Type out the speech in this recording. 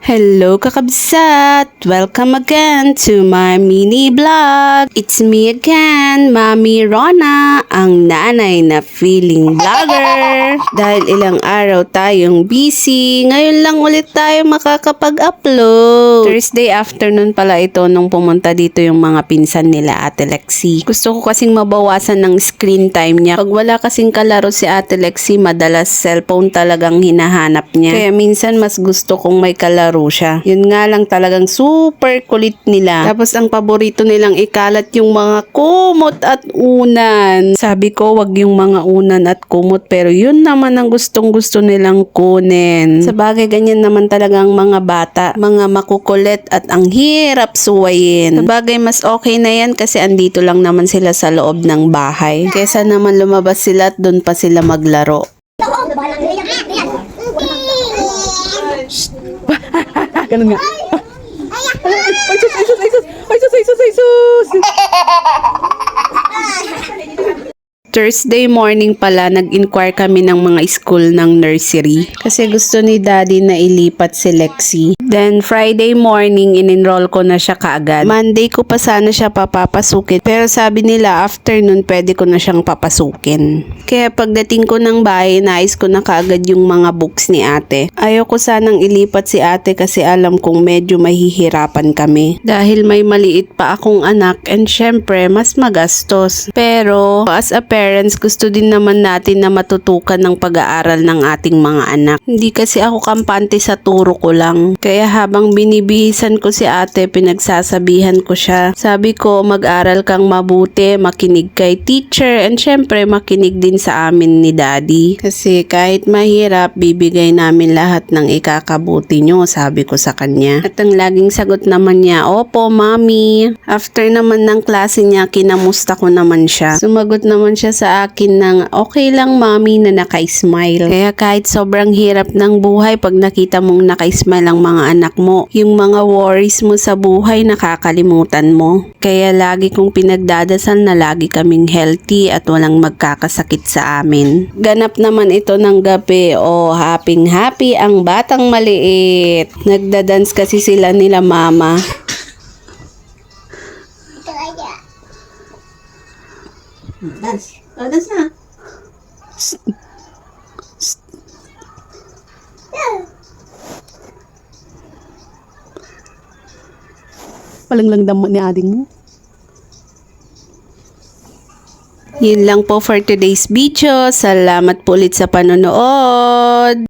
Hello kakabsat! Welcome again to my mini vlog. It's me again, Mami Rona, ang nanay na feeling vlogger. Dahil ilang araw tayong busy, ngayon lang ulit tayo makakapag-upload. Thursday afternoon pala ito nung pumunta dito yung mga pinsan nila Ate Lexi. Gusto ko kasing mabawasan ng screen time niya. Pag wala kasing kalaro si Ate Lexi, madalas cellphone talagang hinahanap niya. Kaya minsan mas gusto kong may kalaro siya. Yun nga lang talagang super kulit nila. Tapos ang paborito nilang ikalat yung mga kumot at unan. Sabi ko wag yung mga unan at kumot, pero yun naman ang gustong gusto nilang kunin. Sa bagay ganyan naman talagang mga bata, mga makukulit at ang hirap suwayin. Sa bagay mas okay na yan kasi andito lang naman sila sa loob ng bahay. Kesa naman lumabas sila at doon pa sila maglaro. Ganun nga. Ay, sus! Thursday morning pala, nag-inquire kami ng mga school ng nursery. Kasi gusto ni Daddy na ilipat si Lexi. Then, Friday morning, in-enroll ko na siya kaagad. Monday ko pa sana siya papapasukin. Pero sabi nila, afternoon, pwede ko na siyang papasukin. Kaya pagdating ko ng bahay, nais ko na kaagad yung mga books ni ate. Ayoko sanang ilipat si ate kasi alam kong medyo mahihirapan kami. Dahil may maliit pa akong anak and syempre, mas magastos. Pero, as a parents, gusto din naman natin na matutukan ng pag-aaral ng ating mga anak. Hindi kasi ako kampante sa turo ko lang. Kaya habang binibihisan ko si ate, pinagsasabihan ko siya. Sabi ko, mag-aral kang mabuti, makinig kay teacher, and syempre makinig din sa amin ni Daddy. Kasi kahit mahirap, bibigay namin lahat ng ikakabuti nyo, sabi ko sa kanya. At ang laging sagot naman niya, opo, mami. After naman ng klase niya, kinamusta ko naman siya. Sumagot naman siya sa akin ng okay lang mami na naka-smile. Kaya kahit sobrang hirap ng buhay, pag nakita mong naka-smile ang mga anak mo, yung mga worries mo sa buhay nakakalimutan mo. Kaya lagi kong pinagdadasal na lagi kaming healthy at walang magkakasakit sa amin. Ganap naman ito ng gabi, happy ang batang maliit. Nagdadance kasi sila nila mama. Dance. Dance na. Palanglang damo ni ading mo. Yun lang po for today's video. Salamat po ulit sa panonood.